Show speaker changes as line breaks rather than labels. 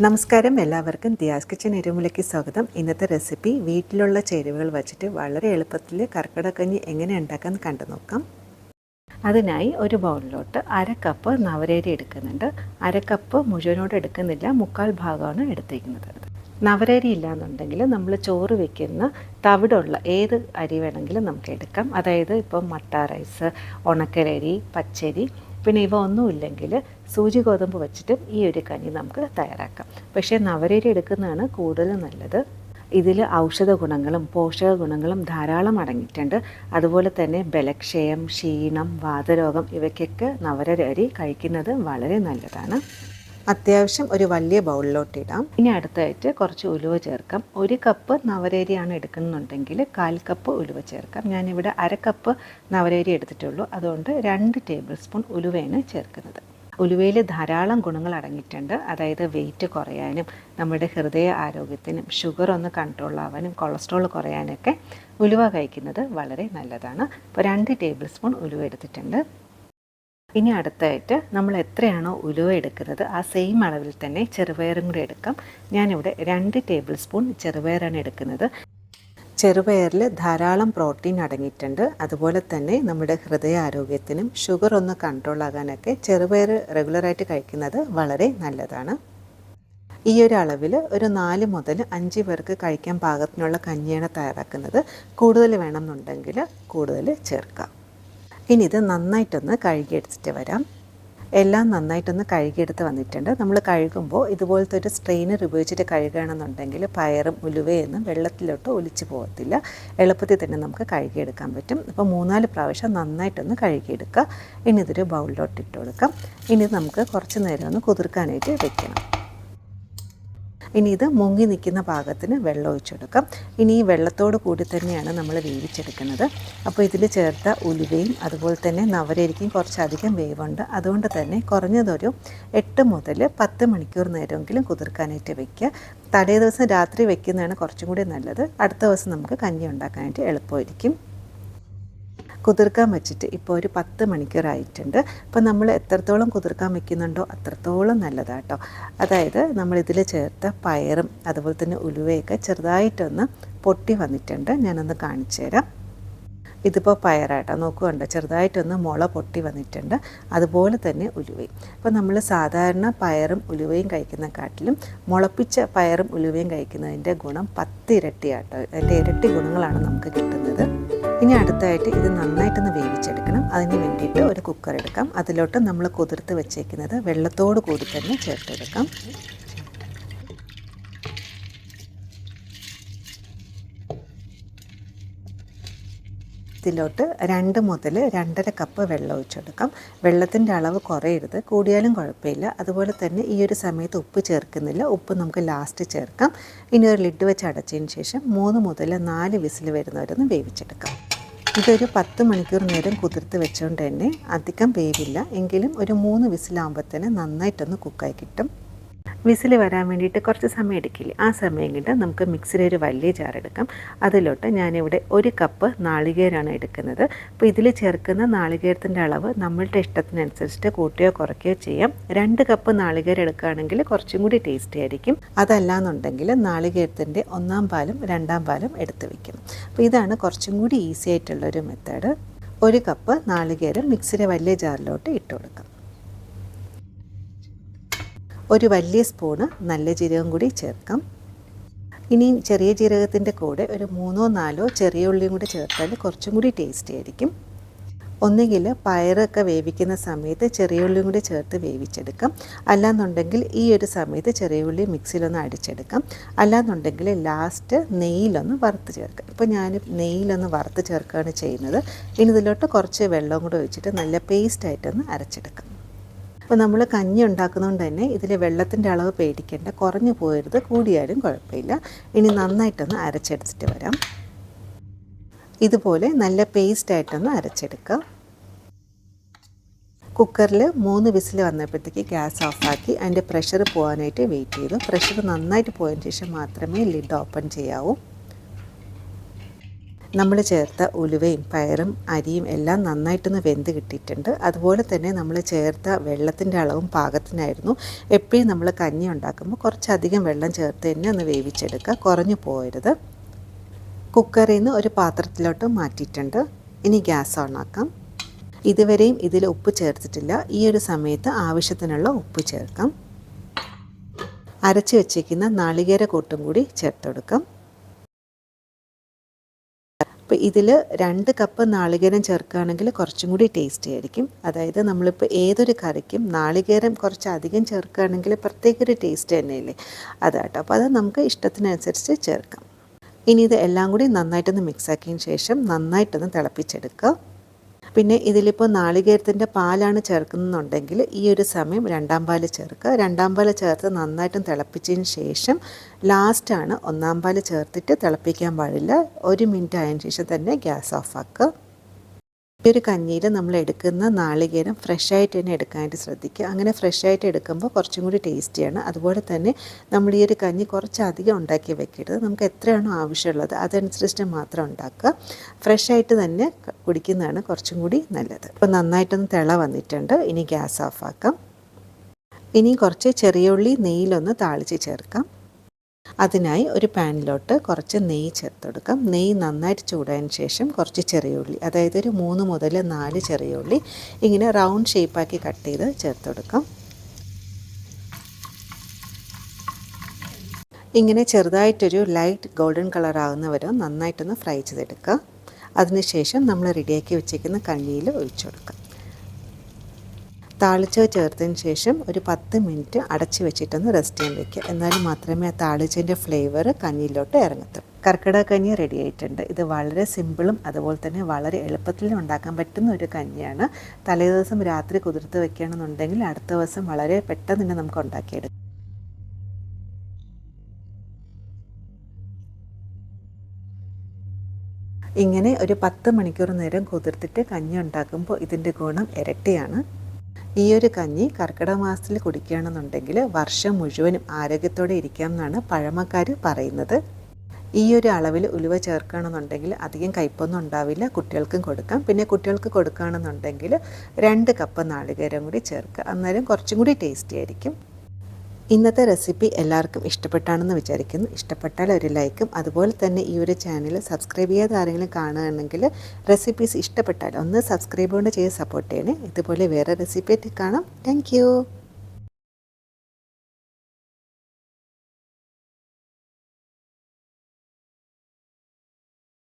നമസ്കാരം, എല്ലാവർക്കും ദിയാസ് കിച്ചൻ എരുമുലയ്ക്ക് സ്വാഗതം. ഇന്നത്തെ റെസിപ്പി വീട്ടിലുള്ള ചേരുവകൾ വച്ചിട്ട് വളരെ എളുപ്പത്തിൽ കർക്കിടകക്കഞ്ഞി എങ്ങനെ ഉണ്ടാക്കാൻ കണ്ടു നോക്കാം. അതിനായി ഒരു ബൗളിലോട്ട് 1/2 കപ്പ് നവരരി എടുക്കുന്നുണ്ട്. 1/2 കപ്പ് മുഴുവനോട് എടുക്കുന്നില്ല, 1/4 ഭാഗമാണ് എടുത്തേക്കുന്നത്. നവരരി ഇല്ലയെന്നുണ്ടെങ്കിൽ നമ്മൾ ചോറ് വയ്ക്കുന്ന തവിടുള്ള ഏത് അരി വേണമെങ്കിലും നമുക്ക് എടുക്കാം. അതായത് ഇപ്പം മട്ട റൈസ്, ഉണക്കലരി, പച്ചരി, പിന്നെ ഇവ ഒന്നുമില്ലെങ്കിൽ സൂചി ഗോതമ്പ് വെച്ചിട്ടും ഈ ഒരു കഞ്ഞി നമുക്ക് തയ്യാറാക്കാം. പക്ഷേ നവരരി എടുക്കുന്നതാണ് കൂടുതൽ നല്ലത്. ഇതിൽ ഔഷധ ഗുണങ്ങളും പോഷക ഗുണങ്ങളും ധാരാളം അടങ്ങിയിട്ടുണ്ട്. അതുപോലെ തന്നെ ബലക്ഷയം, ക്ഷീണം, വാതരോഗം ഇവയ്ക്കൊക്കെ നവരരി കഴിക്കുന്നത് വളരെ നല്ലതാണ്. അത്യാവശ്യം ഒരു വലിയ ബൗളിലോട്ട് ഇടാം. ഇനി അടുത്തായിട്ട് കുറച്ച് ഉലുവ ചേർക്കാം. 1 കപ്പ് നവരരിയാണ് എടുക്കുന്നുണ്ടെങ്കിൽ 1/4 കപ്പ് ഉലുവ ചേർക്കാം. ഞാനിവിടെ 1/2 കപ്പ് നവരരി എടുത്തിട്ടുള്ളൂ, അതുകൊണ്ട് 2 ടേബിൾ സ്പൂൺ ഉലുവയാണ് ചേർക്കുന്നത്. ഉലുവയിൽ ധാരാളം ഗുണങ്ങൾ അടങ്ങിയിട്ടുണ്ട്. അതായത് വെയിറ്റ് കുറയാനും, നമ്മുടെ ഹൃദയ ആരോഗ്യത്തിനും, ഷുഗർ ഒന്ന് കൺട്രോൾ ആവാനും, കൊളസ്ട്രോൾ കുറയാനൊക്കെ ഉലുവ കഴിക്കുന്നത് വളരെ നല്ലതാണ്. ഇപ്പോൾ 2 ടേബിൾ സ്പൂൺ ഉലുവ എടുത്തിട്ടുണ്ട്. ഇനി അടുത്തായിട്ട് നമ്മൾ എത്രയാണോ ഉലുവ എടുക്കുന്നത് ആ സെയിം അളവിൽ തന്നെ ചെറുപയറും കൂടി എടുക്കാം. ഞാനിവിടെ 2 ടേബിൾ സ്പൂൺ ചെറുപയറാണ് എടുക്കുന്നത്. ചെറുപയറിൽ ധാരാളം പ്രോട്ടീൻ അടങ്ങിയിട്ടുണ്ട്. അതുപോലെ തന്നെ നമ്മുടെ ഹൃദയ ആരോഗ്യത്തിനും ഷുഗർ ഒന്ന് കൺട്രോൾ ആകാനൊക്കെ ചെറുപയർ റെഗുലറായിട്ട് കഴിക്കുന്നത് വളരെ നല്ലതാണ്. ഈ ഒരു അളവിൽ ഒരു 4 മുതൽ 5 പേർക്ക് കഴിക്കാൻ പാകത്തിനുള്ള കഞ്ഞിയാണ് തയ്യാറാക്കുന്നത്. കൂടുതൽ വേണമെന്നുണ്ടെങ്കിൽ കൂടുതൽ ചേർക്കാം. ഇനി ഇത് നന്നായിട്ടൊന്ന് കഴുകിയെടുത്തിട്ട് വരാം. എല്ലാം നന്നായിട്ടൊന്ന് കഴുകിയെടുത്ത് വന്നിട്ടുണ്ട്. നമ്മൾ കഴുകുമ്പോൾ ഇതുപോലത്തെ ഒരു സ്ട്രെയിനർ ഉപയോഗിച്ചിട്ട് കഴുകുകയാണെന്നുണ്ടെങ്കിൽ പയറും ഉലുവയൊന്നും വെള്ളത്തിലോട്ട് ഒലിച്ച് പോകത്തില്ല. എളുപ്പത്തിൽ തന്നെ നമുക്ക് കഴുകിയെടുക്കാൻ പറ്റും. അപ്പോൾ 3-4 പ്രാവശ്യം നന്നായിട്ടൊന്ന് കഴുകിയെടുക്കുക. ഇനി ഇതൊരു ബൗളിലോട്ട് ഇട്ട് കൊടുക്കാം. ഇനി ഇത് നമുക്ക് കുറച്ച് നേരം ഒന്ന് കുതിർക്കാനായിട്ട് വെക്കണം. ഇനി ഇത് മുങ്ങി നിൽക്കുന്ന പാകത്തിന് വെള്ളം ഒഴിച്ചെടുക്കാം. ഇനി ഈ വെള്ളത്തോട് കൂടി തന്നെയാണ് നമ്മൾ വേവിച്ചെടുക്കുന്നത്. അപ്പോൾ ഇതിൽ ചേർത്ത ഉലുവയും അതുപോലെ തന്നെ നവരരിക്കും കുറച്ചധികം വേവുണ്ട്. അതുകൊണ്ട് തന്നെ കുറഞ്ഞതൊരു 8 മുതൽ 10 മണിക്കൂർ നേരമെങ്കിലും കുതിർക്കാനായിട്ട് വയ്ക്കുക. തലേ ദിവസം രാത്രി വയ്ക്കുന്നതാണ് കുറച്ചും കൂടി നല്ലത്. അടുത്ത ദിവസം നമുക്ക് കഞ്ഞി ഉണ്ടാക്കാനായിട്ട് എളുപ്പമായിരിക്കും. കുതിർക്കാൻ വെച്ചിട്ട് ഇപ്പോൾ ഒരു 10 മണിക്കൂറായിട്ടുണ്ട്. അപ്പോൾ നമ്മൾ എത്രത്തോളം കുതിർക്കാൻ വെക്കുന്നുണ്ടോ അത്രത്തോളം നല്ലതാട്ടോ. അതായത് നമ്മളിതിൽ ചേർത്ത പയറും അതുപോലെ തന്നെ ഉലുവയൊക്കെ ചെറുതായിട്ടൊന്ന് പൊട്ടി വന്നിട്ടുണ്ട്. ഞാനൊന്ന് കാണിച്ചു തരാം. ഇതിപ്പോൾ പയറാട്ടോ, നോക്കുകയുണ്ടോ, ചെറുതായിട്ടൊന്ന് മുള പൊട്ടി വന്നിട്ടുണ്ട്. അതുപോലെ തന്നെ ഉലുവയും. അപ്പോൾ നമ്മൾ സാധാരണ പയറും ഉലുവയും കഴിക്കുന്നതിനെക്കാട്ടിലും മുളപ്പിച്ച പയറും ഉലുവയും കഴിക്കുന്നതിൻ്റെ ഗുണം 10 ഇരട്ടിയാട്ടോ. അതിൻ്റെ ഇരട്ടി ഗുണങ്ങളാണ് നമുക്ക് കിട്ടുന്നത്. ഇനി അടുത്തായിട്ട് ഇത് നന്നായിട്ടൊന്ന് വേവിച്ചെടുക്കണം. അതിന് വേണ്ടിയിട്ട് ഒരു കുക്കർ എടുക്കാം. അതിലോട്ട് നമ്മൾ കുതിർത്ത് വെച്ചേക്കുന്നത് വെള്ളത്തോട് കൂടി തന്നെ ചേർത്തെടുക്കാം. ഇതിലോട്ട് 2 മുതൽ 2.5 കപ്പ് വെള്ളം ഒഴിച്ചെടുക്കാം. വെള്ളത്തിൻ്റെ അളവ് കുറയരുത്, കൂടിയാലും കുഴപ്പമില്ല. അതുപോലെ തന്നെ ഈ ഒരു സമയത്ത് ഉപ്പ് ചേർക്കുന്നില്ല. ഉപ്പ് നമുക്ക് ലാസ്റ്റ് ചേർക്കാം. ഇനി ഒരു ലിഡ് വെച്ച് അടച്ചതിന് ശേഷം 3 മുതൽ 4 വിസിൽ വരുന്നവരൊന്ന് വേവിച്ചെടുക്കാം. ഇതൊരു 10 മണിക്കൂർ നേരം കുതിർത്ത് വെച്ചുകൊണ്ട് തന്നെ അധികം വേവില്ല, എങ്കിലും ഒരു 3 വിസിലാകുമ്പോഴത്തേന് നന്നായിട്ടൊന്ന് കുക്കായി കിട്ടും. വിസിൽ വരാൻ വേണ്ടിയിട്ട് കുറച്ച് സമയം എടുക്കില്ലേ, ആ സമയം കൊണ്ട് നമുക്ക് മിക്സിയിൽ ഒരു വലിയ ജാർ എടുക്കാം. അതിലോട്ട് ഞാനിവിടെ 1 കപ്പ് നാളികേരമാണ് എടുക്കുന്നത്. അപ്പോൾ ഇതിൽ ചേർക്കുന്ന നാളികേരത്തിൻ്റെ അളവ് നമ്മളുടെ ഇഷ്ടത്തിനനുസരിച്ചിട്ട് കൂട്ടുകയോ കുറയ്ക്കുകയോ ചെയ്യാം. 2 കപ്പ് നാളികേരം എടുക്കുകയാണെങ്കിൽ കുറച്ചും കൂടി ടേസ്റ്റി ആയിരിക്കും. അതല്ലാന്നുണ്ടെങ്കിൽ നാളികേരത്തിൻ്റെ 1-ാം പാലും 2-ാം പാലും എടുത്ത് വയ്ക്കും. അപ്പോൾ ഇതാണ് കുറച്ചും കൂടി ഈസി ആയിട്ടുള്ളൊരു മെത്തേഡ്. 1 കപ്പ് നാളികേരം മിക്സിയുടെ വലിയ ജാറിലോട്ട് ഇട്ട് കൊടുക്കാം. ഒരു വലിയ സ്പൂണ് നല്ല ജീരകം കൂടി ചേർക്കാം. ഇനി ചെറിയ ജീരകത്തിൻ്റെ കൂടെ ഒരു 3-4 ചെറിയ ഉള്ളിയും കൂടി ചേർത്താൽ കുറച്ചും കൂടി ടേസ്റ്റി ആയിരിക്കും. ഒന്നുകിൽ പയറൊക്കെ വേവിക്കുന്ന സമയത്ത് ചെറിയ ഉള്ളിയും കൂടി ചേർത്ത് വേവിച്ചെടുക്കാം. അല്ലാന്നുണ്ടെങ്കിൽ ഈ ഒരു സമയത്ത് ചെറിയ ഉള്ളി മിക്സിയിലൊന്ന് അടിച്ചെടുക്കാം. അല്ലാന്നുണ്ടെങ്കിൽ ലാസ്റ്റ് നെയ്യിലൊന്ന് വറുത്ത് ചേർക്കാം. ഇപ്പോൾ ഞാൻ നെയ്യിലൊന്ന് വറുത്ത് ചേർക്കുകയാണ് ചെയ്യുന്നത്. ഇനി ഇതിലോട്ട് കുറച്ച് വെള്ളം കൂടി ഒഴിച്ചിട്ട് നല്ല പേസ്റ്റായിട്ടൊന്ന് അരച്ചെടുക്കാം. അപ്പോൾ നമ്മൾ കഞ്ഞി ഉണ്ടാക്കുന്നതുകൊണ്ട് തന്നെ ഇതിൽ വെള്ളത്തിൻ്റെ അളവ് പേടിക്കേണ്ട, കുറഞ്ഞു പോയരുത്, കൂടിയാലും കുഴപ്പമില്ല. ഇനി നന്നായിട്ടൊന്ന് അരച്ചെടുത്തിട്ട് വരാം. ഇതുപോലെ നല്ല പേസ്റ്റായിട്ടൊന്ന് അരച്ചെടുക്കുക. കുക്കറിൽ 3 വിസിൽ വന്നപ്പോഴത്തേക്ക് ഗ്യാസ് ഓഫാക്കി അതിൻ്റെ പ്രഷർ പോകാനായിട്ട് വെയിറ്റ് ചെയ്തു. പ്രഷർ നന്നായിട്ട് പോയതിന് ശേഷം മാത്രമേ ലിഡ് ഓപ്പൺ ചെയ്യാവൂ. നമ്മൾ ചേർത്ത ഉലുവയും പയറും അരിയും എല്ലാം നന്നായിട്ടൊന്ന് വെന്ത് കിട്ടിയിട്ടുണ്ട്. അതുപോലെ തന്നെ നമ്മൾ ചേർത്ത വെള്ളത്തിൻ്റെ അളവും പാകത്തിനായിരുന്നു. എപ്പോഴും നമ്മൾ കഞ്ഞി ഉണ്ടാക്കുമ്പോൾ കുറച്ചധികം വെള്ളം ചേർത്ത് തന്നെ ഒന്ന് വേവിച്ചെടുക്കുക, കുറഞ്ഞു പോകരുത്. കുക്കറിൽ നിന്ന് ഒരു പാത്രത്തിലോട്ട് മാറ്റിയിട്ടുണ്ട്. ഇനി ഗ്യാസ് ഓൺ ആക്കാം. ഇതുവരെയും ഇതിൽ ഉപ്പ് ചേർത്തിട്ടില്ല. ഈ ഒരു സമയത്ത് ആവശ്യത്തിനുള്ള ഉപ്പ് ചേർക്കാം. അരച്ച് വെച്ചിരിക്കുന്ന നാളികേര കൂട്ടും കൂടി ചേർത്ത് കൊടുക്കാം. അപ്പോൾ ഇതിൽ 2 കപ്പ് നാളികേരം ചേർക്കുകയാണെങ്കിൽ കുറച്ചും കൂടി ടേസ്റ്റി ആയിരിക്കും. അതായത് നമ്മളിപ്പോൾ ഏതൊരു കറിക്കും നാളികേരം കുറച്ച് അധികം ചേർക്കുകയാണെങ്കിൽ പ്രത്യേക ഒരു ടേസ്റ്റ് തന്നെയല്ലേ, അതാട്ടോ. അപ്പോൾ അത് നമുക്ക് ഇഷ്ടത്തിനനുസരിച്ച് ചേർക്കാം. ഇനി ഇത് എല്ലാം കൂടി നന്നായിട്ടൊന്ന് മിക്സാക്കിയതിന് ശേഷം നന്നായിട്ടൊന്ന് തിളപ്പിച്ചെടുക്കുക. പിന്നെ ഇതിലിപ്പോൾ നാളികേരത്തിൻ്റെ പാലാണ് ചേർക്കുന്നുണ്ടെങ്കിൽ ഈ ഒരു സമയം 2-ാം പാൽ ചേർക്കുക. 2-ാം പാൽ ചേർത്ത് നന്നായിട്ടും തിളപ്പിച്ചതിന് ശേഷം ലാസ്റ്റാണ് 1-ാം പാൽ ചേർത്തിട്ട് തിളപ്പിക്കാൻ പാടില്ല. 1 മിനിറ്റ് ആയതിനു ശേഷം തന്നെ ഗ്യാസ് ഓഫാക്കുക. ഈ ഒരു കഞ്ഞിയിൽ നമ്മൾ എടുക്കുന്ന നാളികേരം ഫ്രഷായിട്ട് തന്നെ എടുക്കാനായിട്ട് ശ്രദ്ധിക്കുക. അങ്ങനെ ഫ്രഷായിട്ട് എടുക്കുമ്പോൾ കുറച്ചും കൂടി ടേസ്റ്റിയാണ്. അതുപോലെ തന്നെ നമ്മൾ ഈ ഒരു കഞ്ഞി കുറച്ചധികം ഉണ്ടാക്കി വെക്കരുത്. നമുക്ക് എത്രയാണോ ആവശ്യമുള്ളത് അതനുസരിച്ച് മാത്രം ഉണ്ടാക്കുക. ഫ്രഷായിട്ട് തന്നെ കുടിക്കുന്നതാണ് കുറച്ചും കൂടി നല്ലത്. ഇപ്പോൾ നന്നായിട്ടൊന്ന് തിള വന്നിട്ടുണ്ട്. ഇനി ഗ്യാസ് ഓഫാക്കാം. ഇനി കുറച്ച് ചെറിയ ഉള്ളി നെയ്യിലൊന്ന് താളിച്ച് ചേർക്കാം. അതിനായി ഒരു പാനിലോട്ട് കുറച്ച് നെയ്യ് ചേർത്ത് കൊടുക്കാം. നെയ്യ് നന്നായിട്ട് ചൂടായതിന് ശേഷം കുറച്ച് ചെറിയ ഉള്ളി, അതായത് ഒരു 3 മുതൽ 4 ചെറിയ ഉള്ളി ഇങ്ങനെ റൗണ്ട് ഷേപ്പാക്കി കട്ട് ചെയ്ത് ചേർത്ത് കൊടുക്കാം. ഇങ്ങനെ ചെറുതായിട്ടൊരു ലൈറ്റ് ഗോൾഡൻ കളർ ആകുന്നവരെ നന്നായിട്ടൊന്ന് ഫ്രൈ ചെയ്തെടുക്കുക. അതിനുശേഷം നമ്മൾ റെഡിയാക്കി വെച്ചേക്കുന്ന കഞ്ഞിയിൽ ഒഴിച്ചു കൊടുക്കാം. താളിച്ച ചേർത്തതിന് ശേഷം ഒരു 10 മിനിറ്റ് അടച്ച് വെച്ചിട്ടൊന്ന് റെസ്റ്റ് ചെയ്യാൻ വയ്ക്കുക. എന്നാലും മാത്രമേ ആ താളിച്ചതിൻ്റെ ഫ്ലേവർ കഞ്ഞിയിലോട്ട് ഇറങ്ങത്തുള്ളൂ. കർക്കിടക കഞ്ഞി റെഡി ആയിട്ടുണ്ട്. ഇത് വളരെ സിമ്പിളും അതുപോലെ തന്നെ വളരെ എളുപ്പത്തിൽ ഉണ്ടാക്കാൻ പറ്റുന്ന ഒരു കഞ്ഞിയാണ്. തലേദിവസം രാത്രി കുതിർത്ത് വെക്കുകയാണെന്നുണ്ടെങ്കിൽ അടുത്ത ദിവസം വളരെ പെട്ടെന്ന് തന്നെ നമുക്ക് ഉണ്ടാക്കിയെടുക്കാം. ഇങ്ങനെ ഒരു 10 മണിക്കൂർ നേരം കുതിർത്തിട്ട് കഞ്ഞി ഉണ്ടാക്കുമ്പോൾ ഇതിൻ്റെ ഗുണം ഇരട്ടിയാണ്. ഈ ഒരു കഞ്ഞി കർക്കിടക മാസത്തിൽ കുടിക്കുകയാണെന്നുണ്ടെങ്കിൽ വർഷം മുഴുവനും ആരോഗ്യത്തോടെ ഇരിക്കാം എന്നാണ് പഴമക്കാർ പറയുന്നത്. ഈ ഒരു അളവിൽ ഉലുവ ചേർക്കുകയാണെന്നുണ്ടെങ്കിൽ അധികം കയ്പൊന്നും ഉണ്ടാവില്ല. കുട്ടികൾക്കും കൊടുക്കാം. പിന്നെ കുട്ടികൾക്ക് കൊടുക്കുകയാണെന്നുണ്ടെങ്കിൽ 2 കപ്പ് നാളികേരം കൂടി ചേർക്കുക. അന്നേരം കുറച്ചും കൂടി ടേസ്റ്റി ആയിരിക്കും. ഇന്നത്തെ റെസിപ്പി എല്ലാവർക്കും ഇഷ്ടപ്പെട്ടാണെന്ന് വിചാരിക്കുന്നു. ഇഷ്ടപ്പെട്ടാൽ ഒരു ലൈക്കും അതുപോലെ തന്നെ ഈ ഒരു ചാനൽ സബ്സ്ക്രൈബ് ചെയ്യാതെ ആരെങ്കിലും കാണുകയാണെങ്കിൽ റെസിപ്പീസ് ഇഷ്ടപ്പെട്ടാൽ ഒന്ന് സബ്സ്ക്രൈബ് കൊണ്ട് ചെയ്ത് സപ്പോർട്ട് ചെയ്യണേ. ഇതുപോലെ വേറെ റെസിപ്പി ആയിട്ട് കാണാം. താങ്ക്